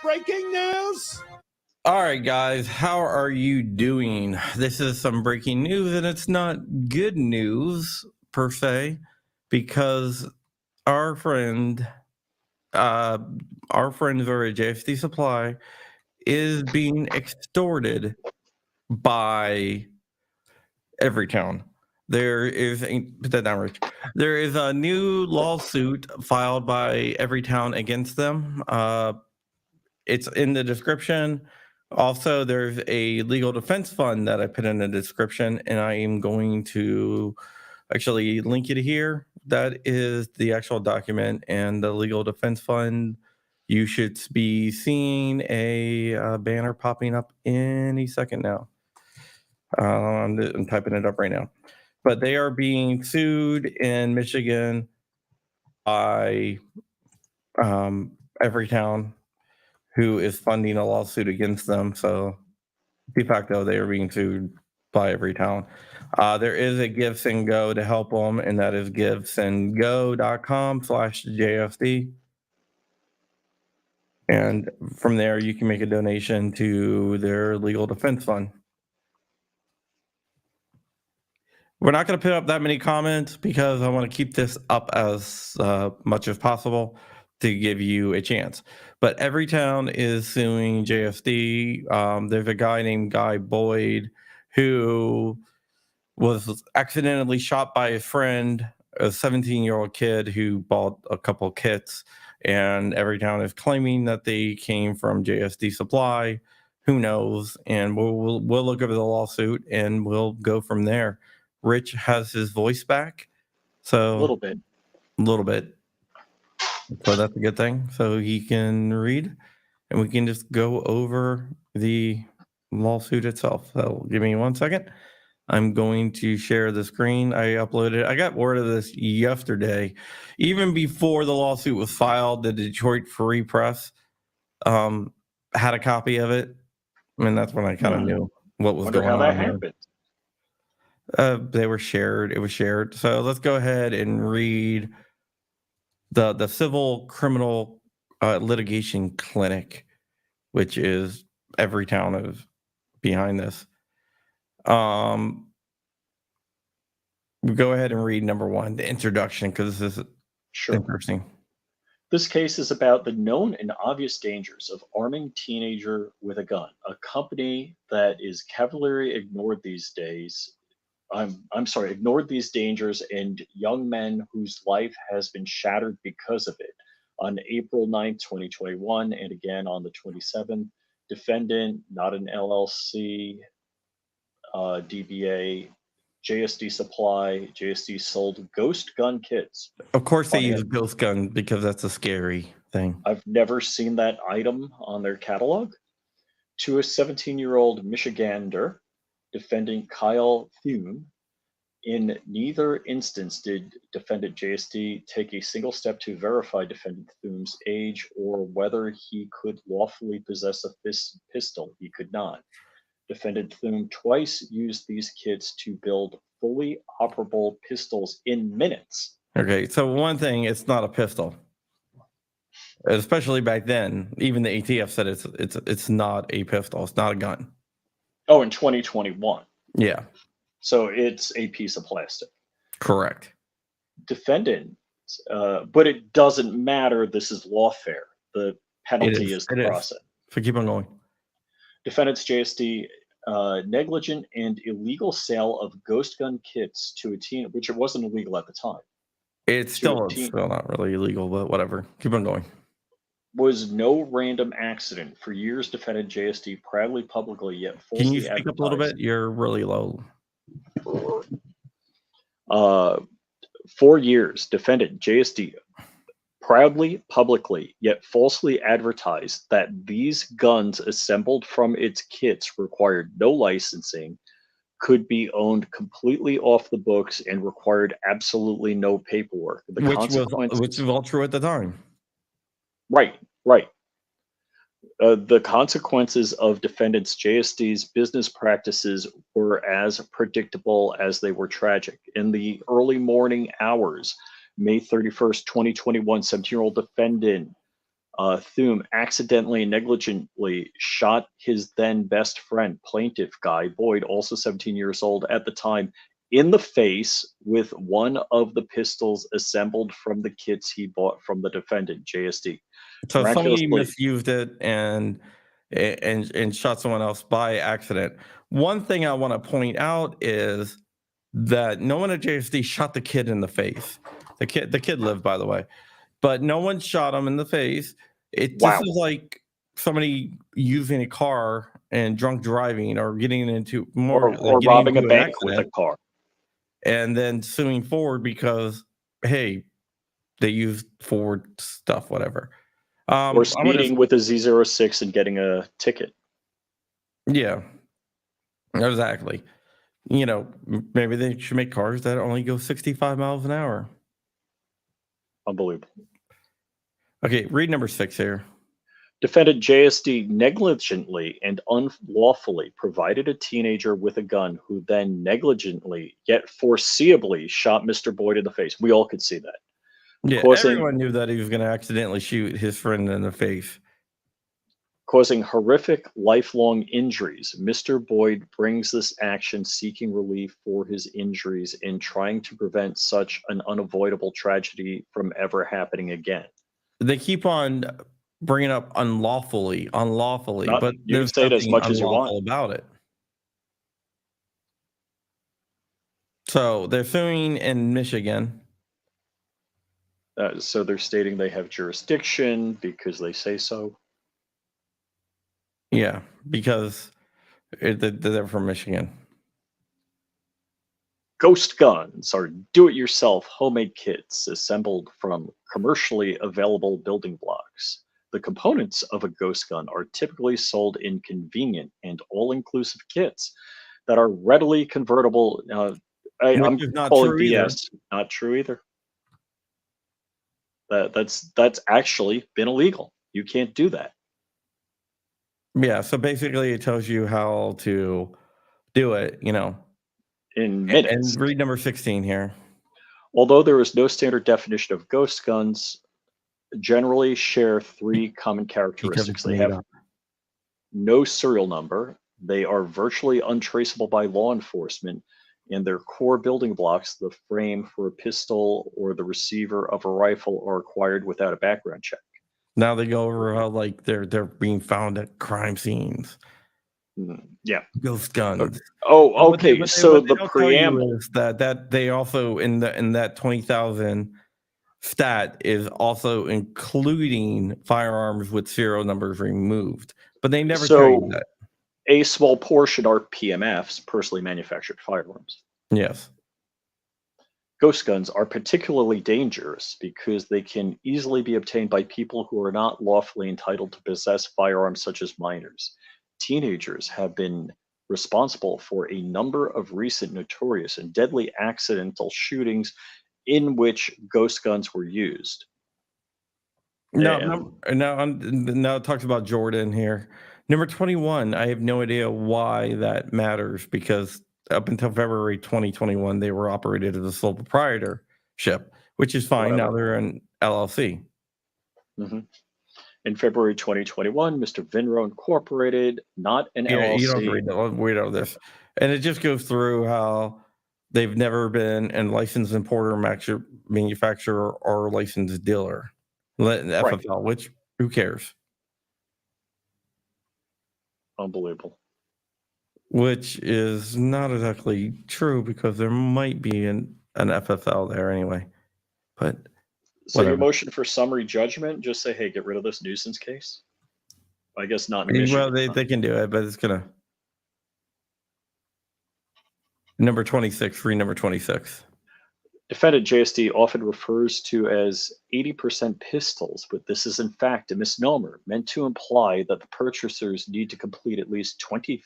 Breaking news! All right, guys, how are you doing? This is some breaking news, and it's not good news per se, because our friends over at JSD Supply is being extorted by Everytown. There is put that down, Rich. There is a new lawsuit filed by Everytown against them. It's in the description. Also, there's a legal defense fund that I put in the description, and I am going to actually link it here. That is the actual document and the legal defense fund. You should be seeing a banner popping up any second now. I'm typing it up right now. But they are being sued in Michigan by Everytown, who is funding a lawsuit against them. So de facto, they are being sued by Everytown. There is a Give Send Go to help them, and that is givesendgo.com/JSD. And from there, you can make a donation to their legal defense fund. We're not going to put up that many comments because I want to keep this up as much as possible to give you a chance. But Everytown is suing JSD. There's a guy named Guy Boyd who was accidentally shot by a friend, a 17-year-old kid who bought a couple kits, and Everytown is claiming that they came from JSD Supply. Who knows? And we'll look over the lawsuit and we'll go from there. Rich has his voice back, so A little bit. So that's a good thing. So he can read, and we can just go over the lawsuit itself. So give me 1 second. I'm going to share the screen. I got word of this yesterday, even before the lawsuit was filed. The Detroit Free Press had a copy of it. I mean, that's when I kind of knew what was going on. How that happened. They were shared. It was shared. So let's go ahead and read the Civil Criminal Litigation Clinic, which is Everytown is behind this. We'll go ahead and read number 1, the introduction, because this is interesting. This case is about the known and obvious dangers of arming teenager with a gun, a company that is cavalierly ignored these days. Ignored these dangers and young men whose life has been shattered because of it. On April 9th, 2021, and again on the 27th, defendant, not an LLC, DBA, JSD Supply, JSD sold ghost gun kits. Of course they use ghost gun because that's a scary thing. I've never seen that item on their catalog. To a 17-year-old Michigander, defendant Kyle Thune. In neither instance did defendant JSD take a single step to verify defendant Thune's age or whether he could lawfully possess a pistol. He could not. Defendant Thune twice used these kits to build fully operable pistols in minutes. Okay, so one thing, it's not a pistol. Especially back then, even the ATF said it's not a pistol. It's not a gun. Oh, in 2021. Yeah, So it's a piece of plastic. correct. Defendant, but it doesn't matter. This is lawfare. The It penalty is. is the It is. process. So keep on going. Defendants JSD negligent and illegal sale of ghost gun kits to a teen, which it wasn't illegal at the time. It's To a still teen not really illegal, but whatever. Keep on going. was no random accident. For years, defendant JSD proudly, publicly, yet Can you falsely speak up a little advertised. bit? You're really low. Uh, 4 years, defendant JSD proudly, publicly, yet falsely advertised that these guns assembled from its kits required no licensing, could be owned completely off the books, and required absolutely no paperwork. The Which was consequences, all true at the time. right, right. The consequences of defendants JSD's business practices were as predictable as they were tragic. In the early morning hours, May 31st, 2021, 17-year-old defendant Thum accidentally and negligently shot his then best friend, plaintiff Guy Boyd, also 17 years old at the time, in the face with one of the pistols assembled from the kits he bought from the defendant, JSD. So somebody Miraculously, misused it and shot someone else by accident. One thing I want to point out is that no one at JSD shot the kid in the face. The kid lived, by the way, but no one shot him in the face. This wow. is like somebody using a car and drunk driving, or getting into Or getting robbing a into an bank with a accident car, and then suing Ford because, hey, they used Ford stuff, whatever. or I'm gonna speeding with a Z06 and getting a ticket. Yeah, exactly. Maybe they should make cars that only go 65 miles an hour. Unbelievable. Okay, read number 6 here. Defendant JSD negligently and unlawfully provided a teenager with a gun who then negligently yet foreseeably shot Mr. Boyd in the face. We all could see that. Yeah, Causing everyone knew that he was going to accidentally shoot his friend in the face. causing horrific lifelong injuries. Mr. Boyd brings this action seeking relief for his injuries and trying to prevent such an unavoidable tragedy from ever happening again. They keep on bringing up unlawfully, Not but You can there's say it as nothing much as you want. unlawful about it. So they're suing in Michigan. So they're stating they have jurisdiction because they say so. Yeah, because they're from Michigan. Ghost guns are do-it-yourself homemade kits assembled from commercially available building blocks. The components of a ghost gun are typically sold in convenient and all-inclusive kits that are readily convertible. Which I'm is not calling true either. BS. Not true either. That's actually been illegal. You can't do that. Yeah, so basically it tells you how to do it, In And minutes. read number 16 here. Although there is no standard definition of ghost guns, generally share three common Each of characteristics. it's They made have up. no serial number. They are virtually untraceable by law enforcement, and their core building blocks, the frame for a pistol or the receiver of a rifle, are acquired without a background check. Now they go over how like they're being found at crime scenes, Yeah. ghost guns. But Oh, what they okay. what they So what they the don't tell you preamble. is that they also in that 20,000 stat is also including firearms with serial numbers removed. But they never tell you So that. a small portion are PMFs, personally manufactured firearms. Yes. Ghost guns are particularly dangerous because they can easily be obtained by people who are not lawfully entitled to possess firearms, such as minors. Teenagers have been responsible for a number of recent notorious and deadly accidental shootings in which ghost guns were used. No, And now it talks about Jordan here. Number 21, I have no idea why that matters, because up until February 2021, they were operated as a sole proprietorship, which is fine. Now whatever. they're an LLC. Mhm. In February 2021, Mr. Vinro Incorporated, not an You don't have to LLC. read that. We'll read all this. And it just goes through how they've never been a licensed importer, manufacturer, or licensed dealer. Right. FFL, which who cares? Unbelievable. Which is not exactly true because there might be an FFL there anyway. But So your whatever. motion for summary judgment, just say, hey, get rid of this nuisance case? I guess not in Well, Michigan, they, huh? they can do it, but it's gonna number 26, free number 26. Defendant JSD often refers to as 80% pistols, but this is in fact a misnomer meant to imply that the purchasers need to complete at least 20%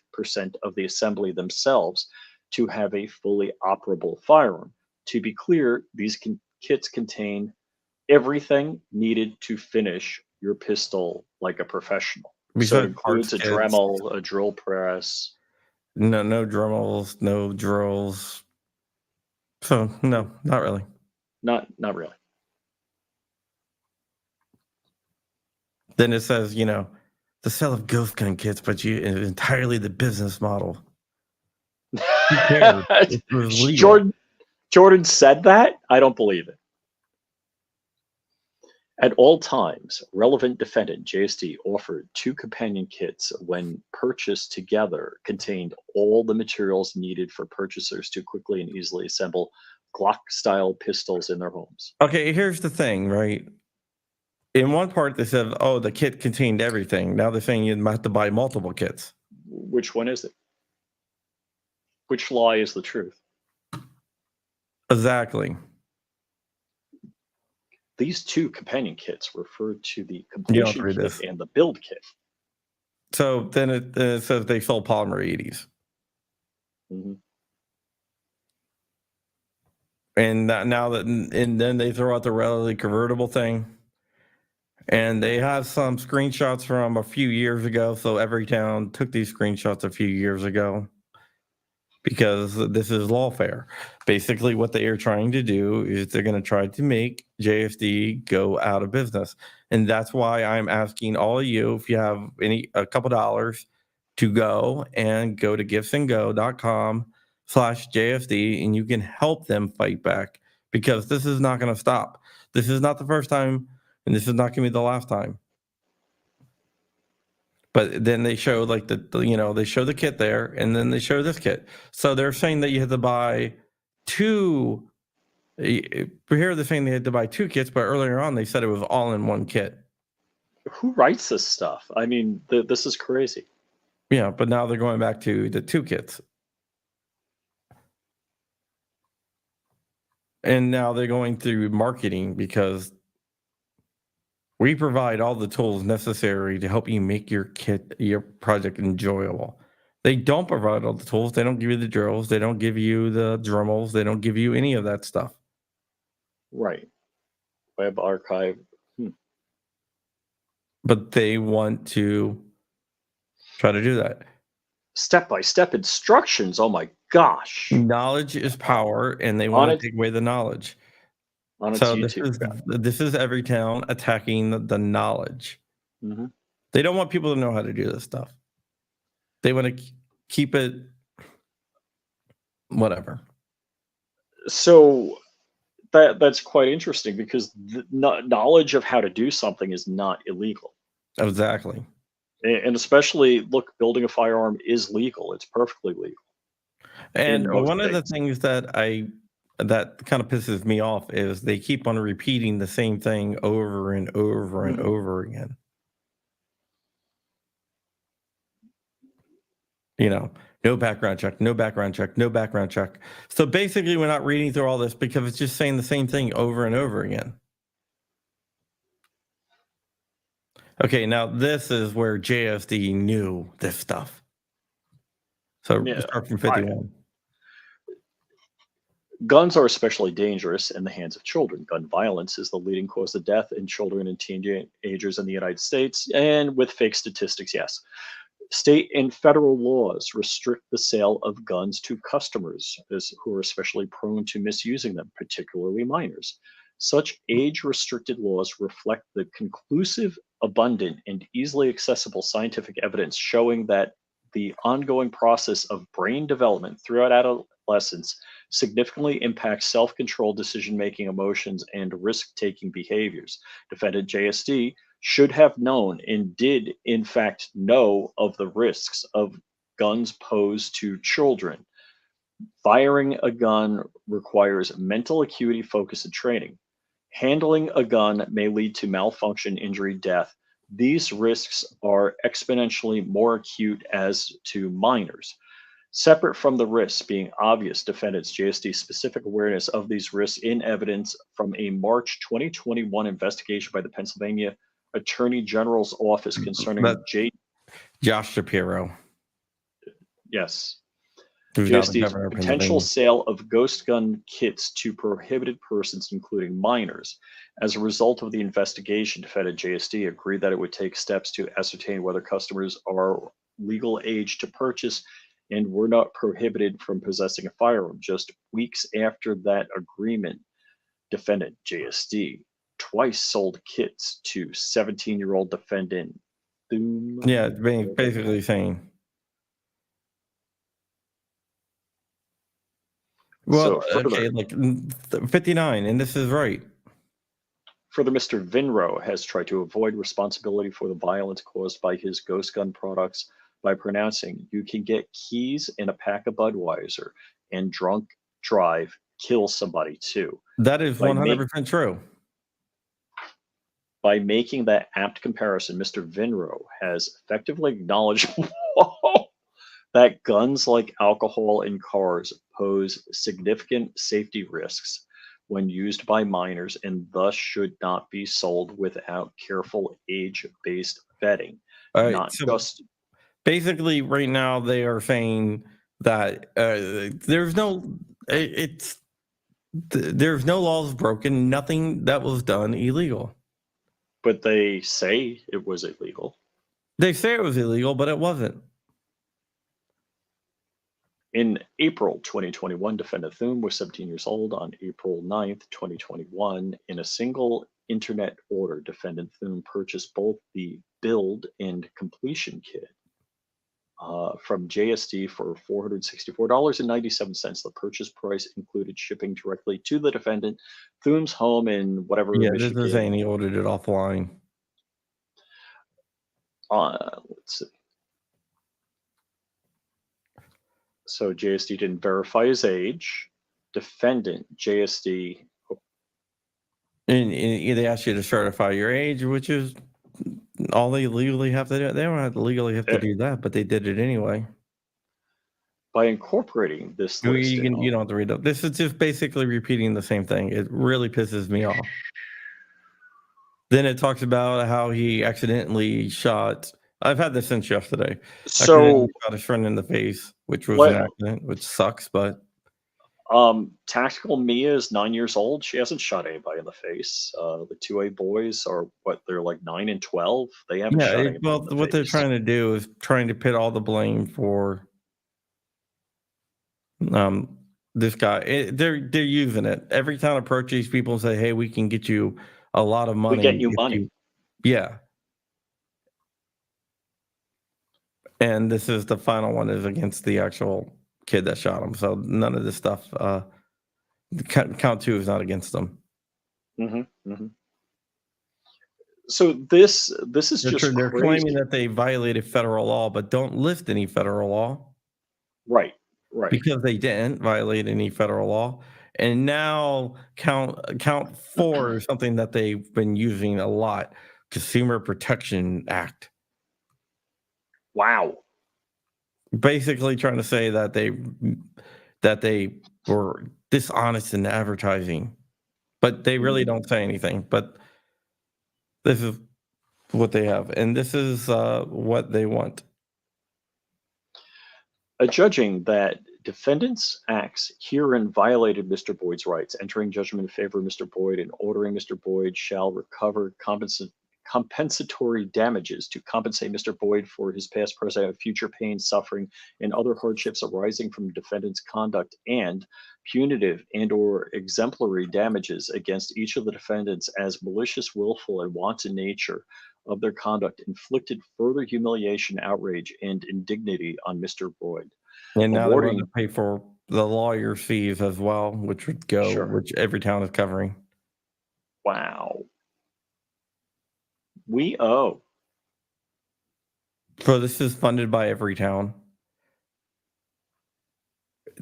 of the assembly themselves to have a fully operable firearm. To be clear, these kits contain everything needed to finish your pistol like a professional. So it Besides parts includes a kits, Dremel, a drill press. no Dremels, no drills. So no, not really. Not really. Then it says, the sale of ghost gun kits, but entirely the business model. Who cares? It was legal. Jordan said that? I don't believe it. At all times, relevant defendant JSD offered 2 companion kits when purchased together contained all the materials needed for purchasers to quickly and easily assemble Glock-style pistols in their homes. Okay, here's the thing, right? In one part, they said, oh, the kit contained everything. Now they're saying you have to buy multiple kits. Which one is it? Which lie is the truth? Exactly. These 2 companion kits refer to the You don't have to completion read kit this. and the build kit. So then it says they sold polymer 80s. Mhm. And then they throw out the rally convertible thing. And they have some screenshots from a few years ago. So Everytown took these screenshots a few years ago because this is lawfare. Basically, what they are trying to do is they're going to try to make JSD go out of business. And that's why I'm asking all of you, if you have a couple dollars, to go to giftsandgo.com/JSD, and you can help them fight back, because this is not going to stop. This is not the first time, and this is not going to be the last time. But then they show like they show the kit there, and then they show this kit. So they're saying that you have to buy 2. Here they're saying they had to buy 2 kits, but earlier on they said it was all in one kit. Who writes this stuff? I mean, this is crazy. Yeah, but now they're going back to the 2 kits. And now they're going through marketing because we provide all the tools necessary to help you make your project enjoyable. They don't provide all the tools. They don't give you the drills. They don't give you the Dremels. They don't give you any of that stuff. Right. Web archive. But they want to try to do that. Step-by-step instructions. Oh my gosh. Knowledge is power, and they want to take away the knowledge. On its So YouTube. this is Everytown attacking the knowledge. Mm-hmm. They don't want people to know how to do this stuff. They want to keep it whatever. So that's quite interesting, because the knowledge of how to do something is not illegal. Exactly. And especially, look, building a firearm is legal. It's perfectly legal. And one of the states. things that kind of pisses me off is they keep on repeating the same thing over and over and over again. No background check, no background check, no background check. So basically, we're not reading through all this because it's just saying the same thing over and over again. Okay, now this is where JSD knew this stuff. So start from 51. Guns are especially dangerous in the hands of children. Gun violence is the leading cause of death in children and teenagers in the United States, and with fake statistics, yes. State and federal laws restrict the sale of guns to customers who are especially prone to misusing them, particularly minors. Such age-restricted laws reflect the conclusive, abundant, and easily accessible scientific evidence showing that the ongoing process of brain development throughout adolescence significantly impacts self control, decision making, emotions, and risk taking behaviors. Defendant JSD should have known and did, in fact, know of the risks of guns posed to children. Firing a gun requires mental acuity, focus, and training. Handling a gun may lead to malfunction, injury, death. These risks are exponentially more acute as to minors. Separate from the risks being obvious, defendants JSD's specific awareness of these risks in evidence from a March 2021 investigation by the Pennsylvania Attorney General's office concerning Josh Shapiro, yes, who's now the JSD's governor of potential Pennsylvania. sale of ghost gun kits to prohibited persons, including minors. As a result of the investigation, defendant JSD agreed that it would take steps to ascertain whether customers are legal age to purchase and were not prohibited from possessing a firearm. Just weeks after that agreement, defendant JSD twice sold kits to 17-year-old defendant Thum. Yeah, basically saying. Well, So further, okay, like 59, and this is right. Further, Mr. Vinro has tried to avoid responsibility for the violence caused by his ghost gun products by pronouncing, "You can get keys and a pack of Budweiser and drunk drive, kill somebody too." That is By, 100% true. by making that apt comparison, Mr. Vinro has effectively acknowledged that guns, like alcohol in cars, pose significant safety risks when used by minors and thus should not be sold without careful age-based vetting. All right, Not so just basically, right now they are saying that there's no, there's no laws broken, nothing that was done illegal. but they say it was illegal. They say it was illegal, but it wasn't. In April 2021, defendant Thum was 17 years old. On April 9th, 2021, in a single internet order, defendant Thum purchased both the build and completion kit from JSD for $464.97. The purchase price included shipping directly to the defendant Thum's home in whatever Yeah, this is Michigan. saying he ordered it offline. Let's see. So JSD didn't verify his age. Defendant JSD. And they ask you to certify your age, which is all they legally have to do. They don't have to legally have to do that, but they did it anyway. By incorporating this list, You don't have to read it. This is just basically repeating the same thing. It really pisses me off. Then it talks about how he accidentally shot. I've had this since yesterday. So shot his friend in the face, which was an accident, which sucks. But Tactical Mia is 9 years old. She hasn't shot anybody in the face. The 2A boys are they're like 9 and 12. They haven't shot anybody in the what face. they're trying to do is trying to put all the blame for this guy. They're using it. Everytown approach these people and say, "Hey, we can get you a lot of money." We get you money. Yeah. And this is the final one is against the actual kid that shot him. So none of this stuff. Count 2 is not against them. Mm-hmm, mm-hmm. So this is just they're crazy. claiming that they violated federal law, but don't list any federal law. Right. Because they didn't violate any federal law. And now count 4 is something that they've been using a lot. Consumer Protection Act. Wow. Basically trying to say that they were dishonest in advertising, but they really don't say anything. But this is what they have, and this is what they want. Adjudging that defendant's acts herein violated Mr. Boyd's rights, entering judgment in favor of Mr. Boyd and ordering Mr. Boyd shall recover compensatory damages to compensate Mr. Boyd for his past, present, and future pain, suffering, and other hardships arising from defendant's conduct, and punitive and/or exemplary damages against each of the defendants as malicious, willful, and wanton nature of their conduct inflicted further humiliation, outrage, and indignity on Mr. Boyd. And now they want to Awarding, pay for the lawyer fees as well, which would go, sure, which Everytown is covering. wow, we owe. So this is funded by Everytown.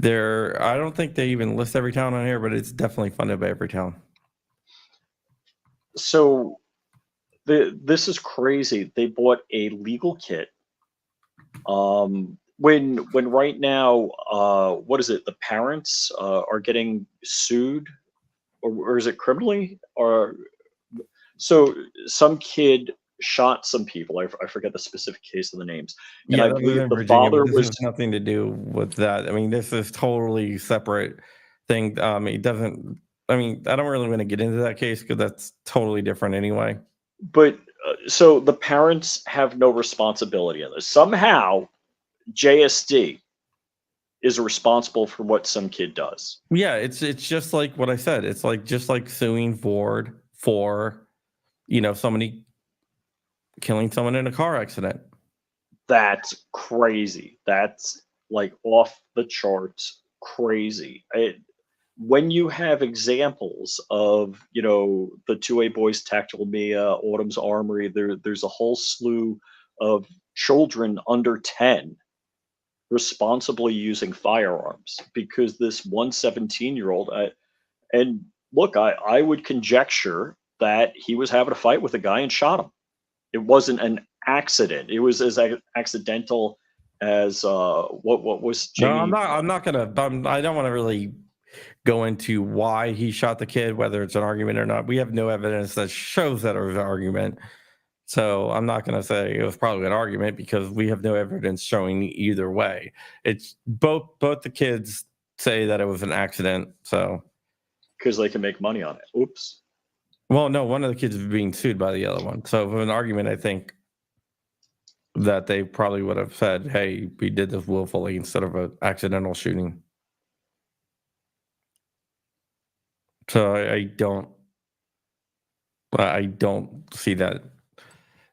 I don't think they even list Everytown on here, but it's definitely funded by Everytown. So this is crazy. They bought a legal kit. When right now, what is it? The parents are getting sued, or is it criminally? Or so some kid shot some people. I forget the specific case of the names, and Yeah, I that was believe in the Virginia, father but this was. has nothing to do with that. I mean, this is totally separate thing. It doesn't. I mean, I don't really want to get into that case because that's totally different anyway. But so the parents have no responsibility in this. Somehow, JSD is responsible for what some kid does. Yeah, it's just like what I said. It's like just like suing Ford for, somebody killing someone in a car accident. That's crazy. That's like off the charts crazy. When you have examples of, the 2A Boys Tactical Mia, Autumn's Armory, there's a whole slew of children under 10 responsibly using firearms because this 117-year-old, and look, I would conjecture that he was having a fight with a guy and shot him. It wasn't an accident. It was as accidental as what was No, I'm Jamie? not. I'm not gonna. I don't want to really go into why he shot the kid, whether it's an argument or not. We have no evidence that shows that it was an argument. So I'm not going to say it was probably an argument because we have no evidence showing either way. It's both the kids say that it was an accident. So, Because they can make money on it. Oops. well, no, one of the kids is being sued by the other one. So for an argument, I think that they probably would have said, "Hey, we did this willfully instead of an accidental shooting." So I don't see that.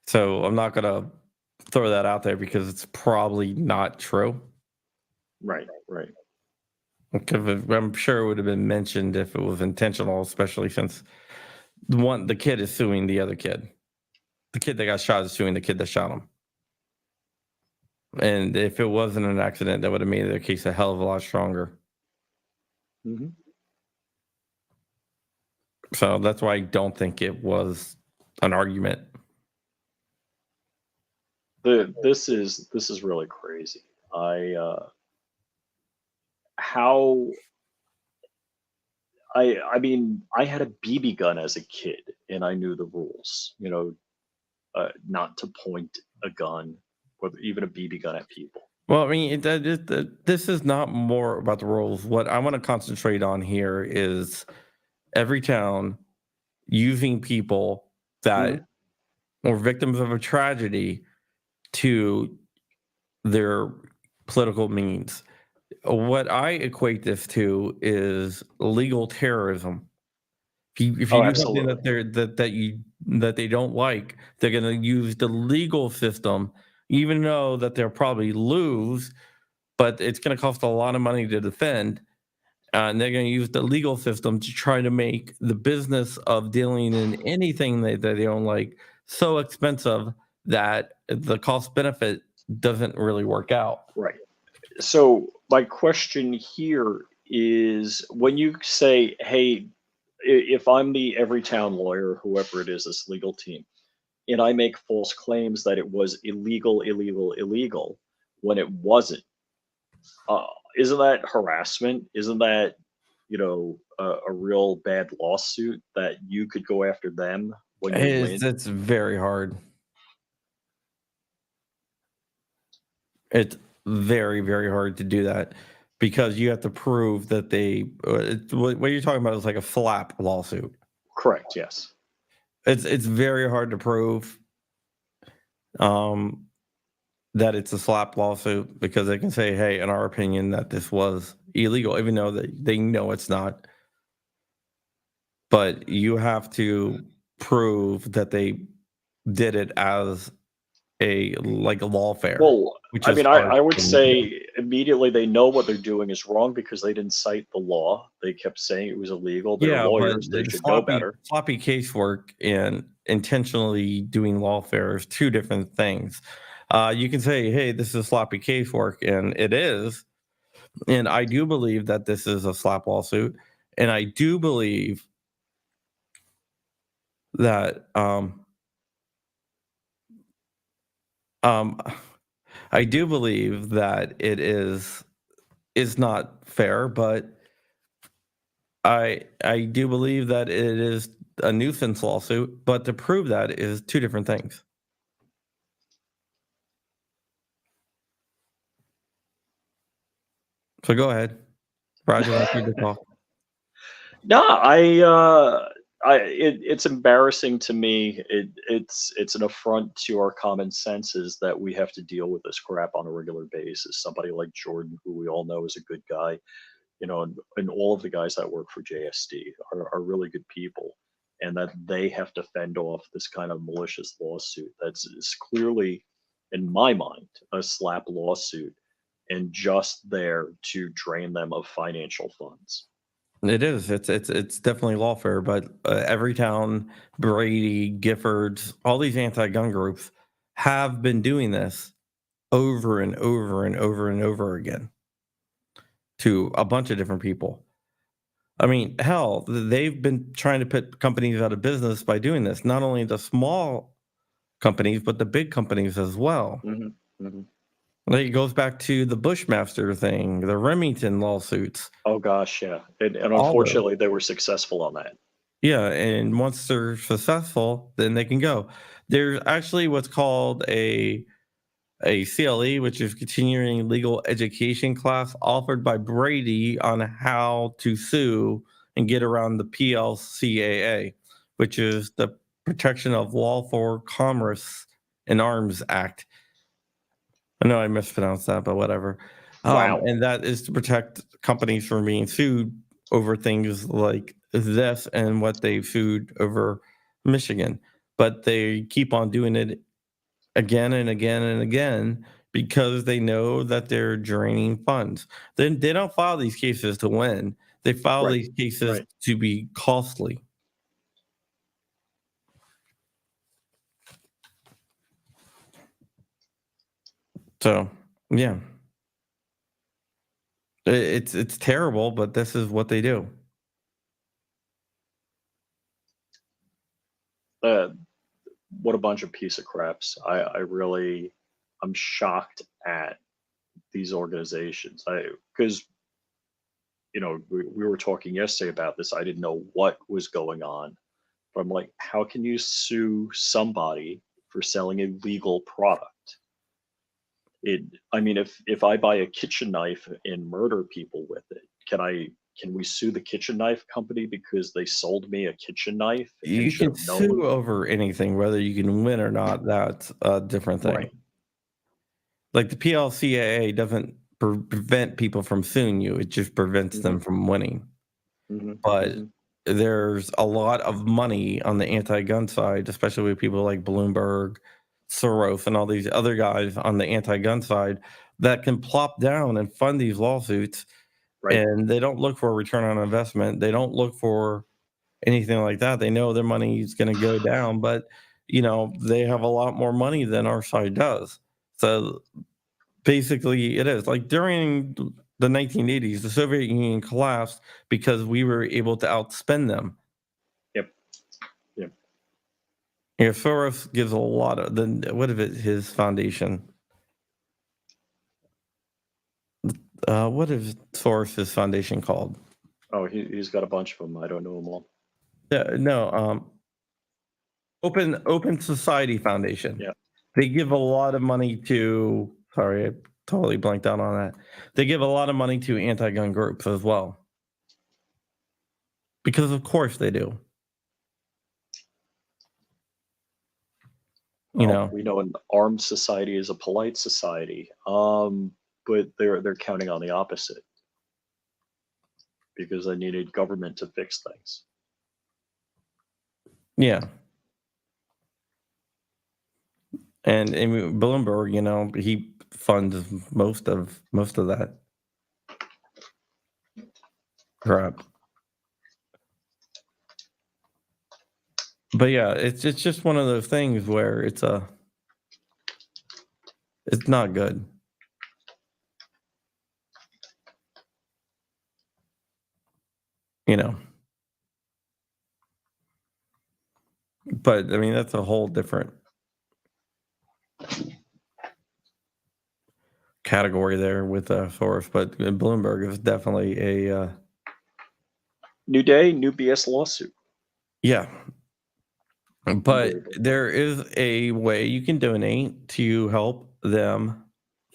So I'm not gonna throw that out there because it's probably not true. Right. Right. Because I'm sure it would have been mentioned if it was intentional, especially since the kid is suing the other kid. The kid that got shot is suing the kid that shot him. And if it wasn't an accident, that would have made their case a hell of a lot stronger. Hmm. So that's why I don't think it was an argument. This is really crazy. How I mean, I had a BB gun as a kid, and I knew the rules. Not to point a gun or even a BB gun at people. Well, I mean, this is not more about the rules. What I want to concentrate on here is Everytown using people Hmm. that were victims of a tragedy to their political means. What I equate this to is legal terrorism. If you Oh, do something absolutely. that they don't like, they're going to use the legal system, even though that they'll probably lose, but it's going to cost a lot of money to defend. And they're going to use the legal system to try to make the business of dealing in anything that they don't like so expensive that the cost benefit doesn't really work out. Right. So my question here is when you say, hey, if I'm the Everytown lawyer, whoever it is, this legal team, and I make false claims that it was illegal when it wasn't, uh, isn't that harassment? Isn't that, a real bad lawsuit that you could go after them when you win? It's very hard. It's very, very hard to do that because you have to prove that what you're talking about is like a flap lawsuit. Correct. Yes. It's very hard to prove that it's a slap lawsuit because they can say, hey, in our opinion, that this was illegal, even though they know it's not. But you have to prove that they did it as a lawfare, Well, which I is mean, hard I would for them to do. say immediately they know what they're doing is wrong because they didn't cite the law. They kept saying it was illegal. They're Yeah, but lawyers. They the should know sloppy better. sloppy casework and intentionally doing lawfare is two different things. You can say, "Hey, this is sloppy casework," and it is. And I do believe that this is a slap lawsuit, and I do believe that um, I do believe that it is not fair, but I do believe that it is a nuisance lawsuit. But to prove that is two different things. So go ahead. Roger wants you to talk. No, it's embarrassing to me. It's an affront to our common senses that we have to deal with this crap on a regular basis. Somebody like Jordan, who we all know is a good guy, and all of the guys that work for JSD are really good people, and that they have to fend off this kind of malicious lawsuit that's is clearly, in my mind, a slap lawsuit and just there to drain them of financial funds. It is. It's definitely lawfare, but Everytown, Brady, Giffords, all these anti-gun groups have been doing this over and over and over and over again to a bunch of different people. I mean, hell, they've been trying to put companies out of business by doing this. Not only the small companies, but the big companies as well. Hmm. Hmm. Like it goes back to the Bushmaster thing, the Remington lawsuits, Oh gosh, yeah, and all those. unfortunately, they were successful on that. Yeah, and once they're successful, then they can go. There's actually what's called a CLE, which is continuing legal education class offered by Brady on how to sue and get around the PLCAA, which is the Protection of Lawful Commerce and Arms Act. I know I mispronounced that, but whatever. Wow. And that is to protect companies from being sued over things like this and what they sued over Michigan. But they keep on doing it again and again and again because they know that they're draining funds. Then they don't file these cases to win. They file Right. these cases Right. to be costly. So yeah, it's terrible, but this is what they do. Uh, what a bunch of piece of craps. I really, I'm shocked at these organizations. Because we were talking yesterday about this. I didn't know what was going on, but I'm like, how can you sue somebody for selling a legal product? I mean, if I buy a kitchen knife and murder people with it, can we sue the kitchen knife company because they sold me a kitchen knife and You should can have known? sue over anything, whether you can win or not. That's a different thing. Right. Like the PLCAA doesn't prevent people from suing you; it just prevents Hmm. them from winning. Hmm. But Hmm. there's a lot of money on the anti-gun side, especially with people like Bloomberg, Soros, and all these other guys on the anti-gun side that can plop down and fund these lawsuits, Right. and they don't look for a return on investment. They don't look for anything like that. They know their money is going to go down, but they have a lot more money than our side does. So basically, it is like during the 1980s, the Soviet Union collapsed because we were able to outspend them. Yep. Yep. Soros gives a lot of the what is it? His foundation. What is Soros's foundation called? Oh, he's got a bunch of them. I don't know them all. Yeah, no, Open Society Foundation. Yeah. They give a lot of money to. Sorry, I totally blanked out on that. They give a lot of money to anti-gun groups as well, because of course they do. You know, We know an armed society is a polite society, but they're counting on the opposite because they needed government to fix things. yeah. And Bloomberg, you know, he funds most of that crap. But yeah, it's just one of those things where it's not good. You know. But I mean, that's a whole different category there with Soros. But Bloomberg is definitely a New day, new BS lawsuit. yeah. But Unbelievable. there is a way you can donate to help them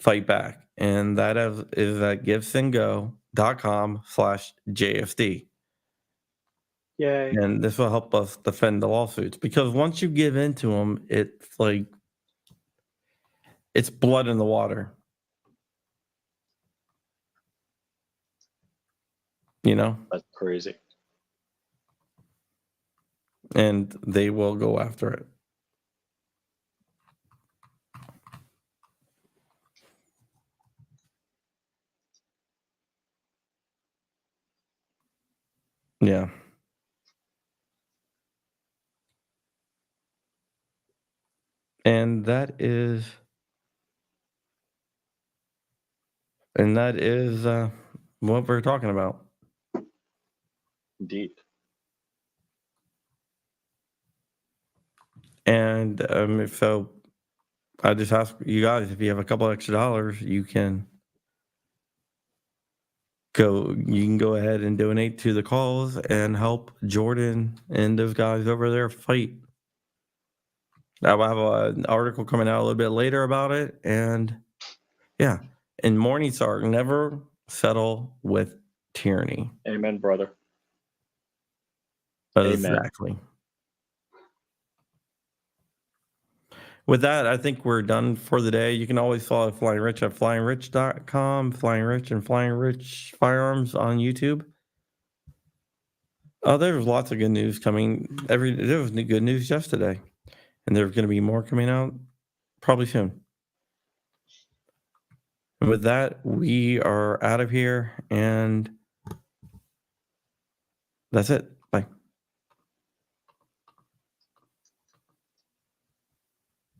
fight back, and that is at givesendgo.com/JSD. Yay. And this will help us defend the lawsuits, because once you give in to them, it's like it's blood in the water. You know? That's crazy. And they will go after it. Yeah. And that is what we're talking about. Indeed. And so I just ask you guys, if you have a couple extra dollars, you can go ahead and donate to the cause and help Jordan and those guys over there fight. I will have an article coming out a little bit later about it. And yeah, and Morningstar, never settle with tyranny. Amen, brother. Exactly. With that, I think we're done for the day. You can always follow Flying Rich at flyingrich.com, Flying Rich and Flying Rich Firearms on YouTube. Oh, there's lots of good news coming. There was good news yesterday, and there's going to be more coming out probably soon. And with that, we are out of here, and that's it.